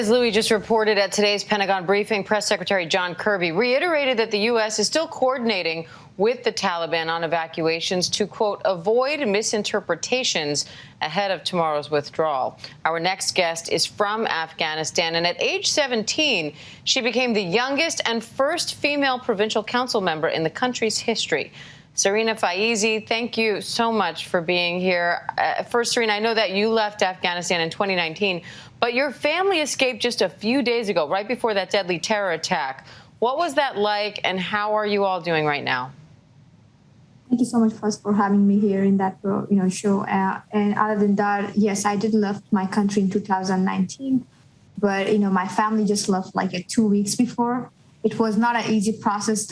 As Louis just reported at today's Pentagon briefing, Press Secretary John Kirby reiterated that the U.S. is still coordinating with the Taliban on evacuations to, quote, avoid misinterpretations ahead of tomorrow's withdrawal. Our next guest is from Afghanistan, and at age 17, she became the youngest and first female provincial council member in the country's history. Sarina Faizy, thank you so much for being here. First, Sarina, I know that you left Afghanistan in 2019, but your family escaped just a few days ago, right before that deadly terror attack. What was that like, and how are you all doing right now? Thank you so much first for having me here in that show. And other than that, yes, I did left my country in 2019, but my family just left like 2 weeks before. It was not an easy process.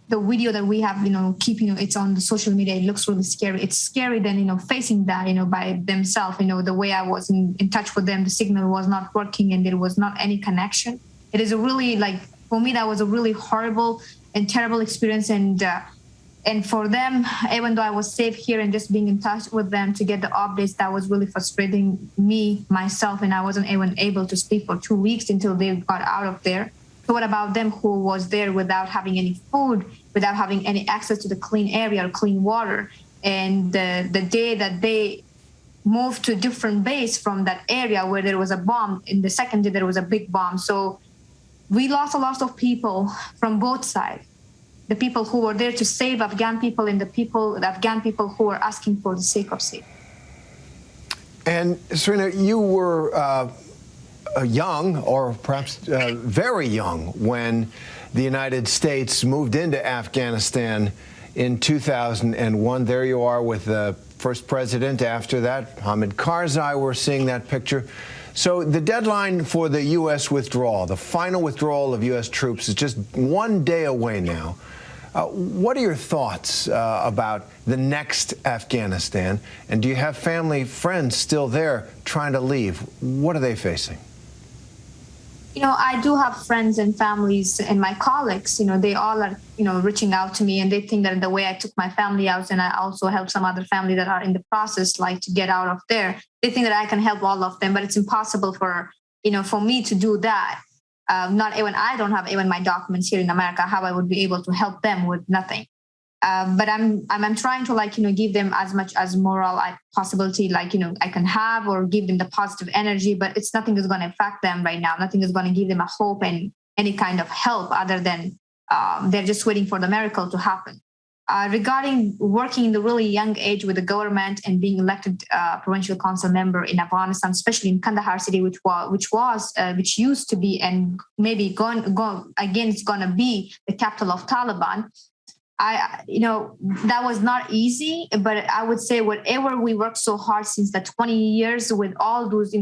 The video that we have, it's on the social media. It looks really scary. It's scary than, facing that, by themselves. The way I was in touch with them, the signal was not working and there was not any connection. It is a really, for me, that was a really horrible and terrible experience. And for them, even though I was safe here and just being in touch with them to get the updates, that was really frustrating myself, and I wasn't even able to sleep for 2 weeks until they got out of there. So what about them who was there without having any food, without having any access to the clean area or clean water? And the day that they moved to a different base from that area where there was a bomb, in the second day there was a big bomb. So we lost a lot of people from both sides. The people who were there to save Afghan people and the Afghan people who were asking for the sake of safety. And Sarina, you were young, or perhaps very young, when the United States moved into Afghanistan in 2001. There you are with the first president after that, Hamid Karzai. We're seeing that picture. So the deadline for the U.S. withdrawal, the final withdrawal of U.S. troops, is just 1 day away now. What are your thoughts about the next Afghanistan? And do you have family, friends still there trying to leave? What are they facing? I do have friends and families and my colleagues, they all are, reaching out to me, and they think that the way I took my family out, and I also helped some other family that are in the process, to get out of there. They think that I can help all of them, but it's impossible for me to do that. Not even, I don't have even my documents here in America, how I would be able to help them with nothing. But I'm trying to give them as much as moral possibility I can have, or give them the positive energy, but it's nothing is going to affect them right now. Nothing is going to give them a hope and any kind of help other than they're just waiting for the miracle to happen. Regarding working in the really young age with the government and being elected provincial council member in Afghanistan, especially in Kandahar city, which used to be, and maybe it's going to be the capital of Taliban. That was not easy, but I would say whatever we worked so hard since the 20 years with all those,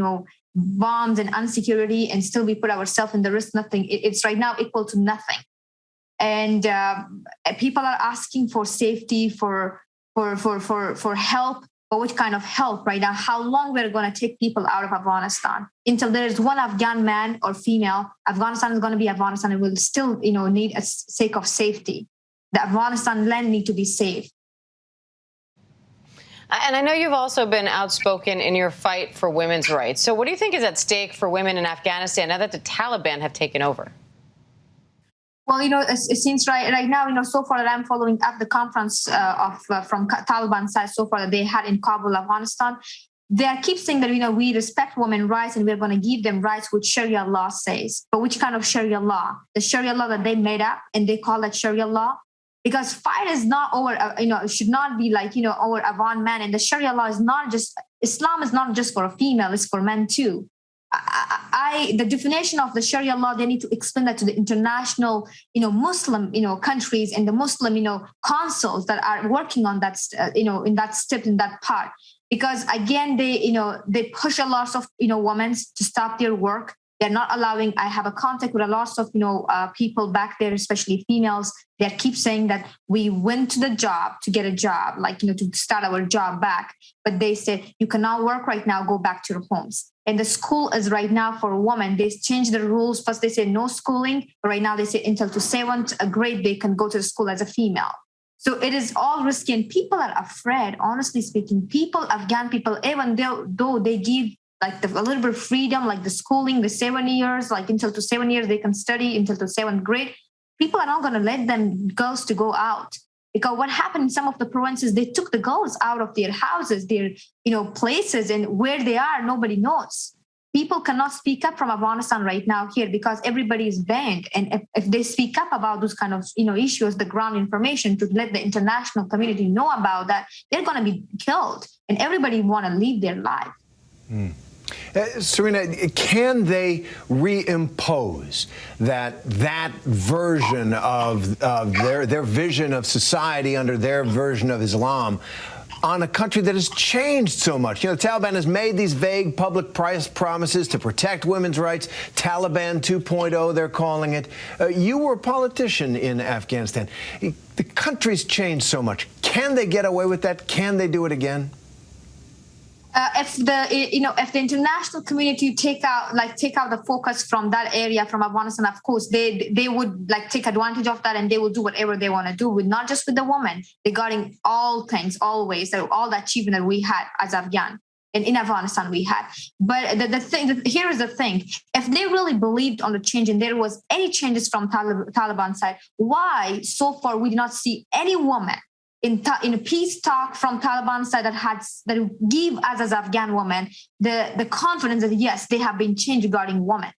bombs and insecurity, and still we put ourselves in the risk, nothing. It's right now equal to nothing. And people are asking for safety, for help. But which kind of help right now? How long we're going to take people out of Afghanistan? Until there's one Afghan man or female, Afghanistan is going to be Afghanistan, and will still, need a sake of safety. The Afghanistan land need to be safe. And I know you've also been outspoken in your fight for women's rights. So what do you think is at stake for women in Afghanistan now that the Taliban have taken over? Well, it seems right now, so far that I'm following up the conference from Taliban side so far that they had in Kabul, Afghanistan, they keep saying that, we respect women's rights and we're going to give them rights which Sharia law says. But which kind of Sharia law? The Sharia law that they made up and they call it Sharia law? Because fight is not over, it should not be over Afghan man. And the Sharia law is not just, Islam is not just for a female, it's for men too. The definition of the Sharia law, they need to explain that to the international, Muslim, countries and the Muslim, consuls that are working on that, in that step, in that part. Because again, they push a lot of, women to stop their work. They're not allowing, I have a contact with a lot of, people back there, especially females. They keep saying that we went to the job to get a job, to start our job back. But they said, you cannot work right now, go back to your homes. And the school is right now for women. They changed the rules. First, they said no schooling. But right now, they say until to 7th grade, they can go to the school as a female. So it is all risky. And people are afraid, honestly speaking. Afghan people, even though they give like a little bit of freedom, like the schooling, the 7 years, like until to 7 years they can study until to 7th grade. People are not going to let them girls to go out, because what happened in some of the provinces, they took the girls out of their houses, their places, and where they are, nobody knows. People cannot speak up from Afghanistan right now here because everybody is banned. And if they speak up about those kind of issues, the ground information to let the international community know about that, they're going to be killed, and everybody want to live their life. Sarina, can they reimpose that version of their vision of society under their version of Islam on a country that has changed so much? The Taliban has made these vague public promises to protect women's rights. Taliban 2.0, they're calling it. You were a politician in Afghanistan. The country's changed so much. Can they get away with that? Can they do it again? If the international community take out the focus from that area, from Afghanistan, of course they would take advantage of that, and they will do whatever they want to do with, not just with the women, regarding all things, always, all the achievement that we had as Afghan. In Afghanistan we had. But here is the thing. If they really believed on the change and there was any changes from Taliban side, why so far we did not see any woman in a peace talk from Taliban side that give us as Afghan women the confidence that yes, they have been changed regarding women.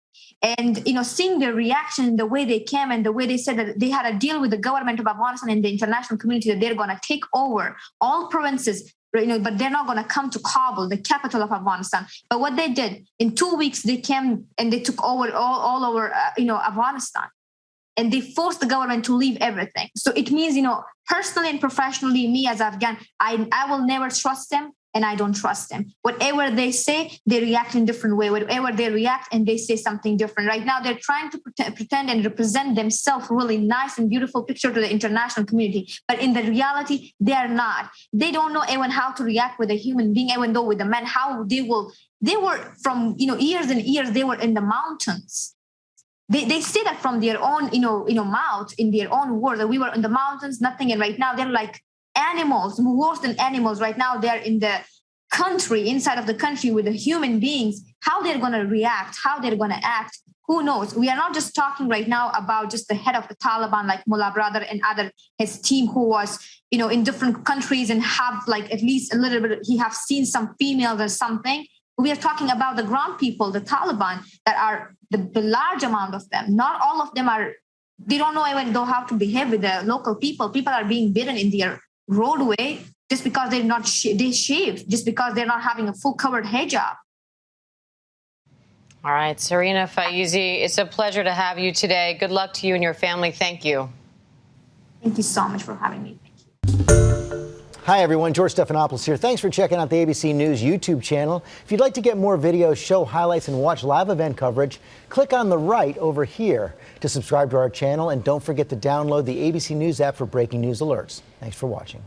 And seeing their reaction, the way they came and the way they said that they had a deal with the government of Afghanistan and the international community that they're going to take over all provinces, but they're not going to come to Kabul, the capital of Afghanistan. But what they did, in 2 weeks, they came and they took over all over Afghanistan. And they forced the government to leave everything. So it means, personally and professionally, me as Afghan, I will never trust them, and I don't trust them. Whatever they say, they react in a different way. Whatever they react, and they say something different. Right now, they're trying to pretend and represent themselves really nice and beautiful picture to the international community. But in the reality, they are not. They don't know even how to react with a human being, even though with the men, how they were from, years and years, they were in the mountains. They say that from their own, mouth, in their own words, that we were in the mountains, nothing. And right now they're like animals, worse than animals. Right now they're in the country, inside of the country with the human beings. How they're going to react, how they're going to act, who knows? We are not just talking right now about just the head of the Taliban, like Mullah Brother and his team who was, in different countries and have at least a little bit, he have seen some females or something. We are talking about the ground people, the Taliban, that are the large amount of them. Not all of them they don't know even how to behave with the local people. People are being beaten in their roadway just because they're not, they shave, just because they're not having a full covered hijab. All right, Sarina Faizy, it's a pleasure to have you today. Good luck to you and your family. Thank you. Thank you so much for having me. Hi, everyone. George Stephanopoulos here. Thanks for checking out the ABC News YouTube channel. If you'd like to get more videos, show highlights, and watch live event coverage, click on the right over here to subscribe to our channel. And don't forget to download the ABC News app for breaking news alerts. Thanks for watching.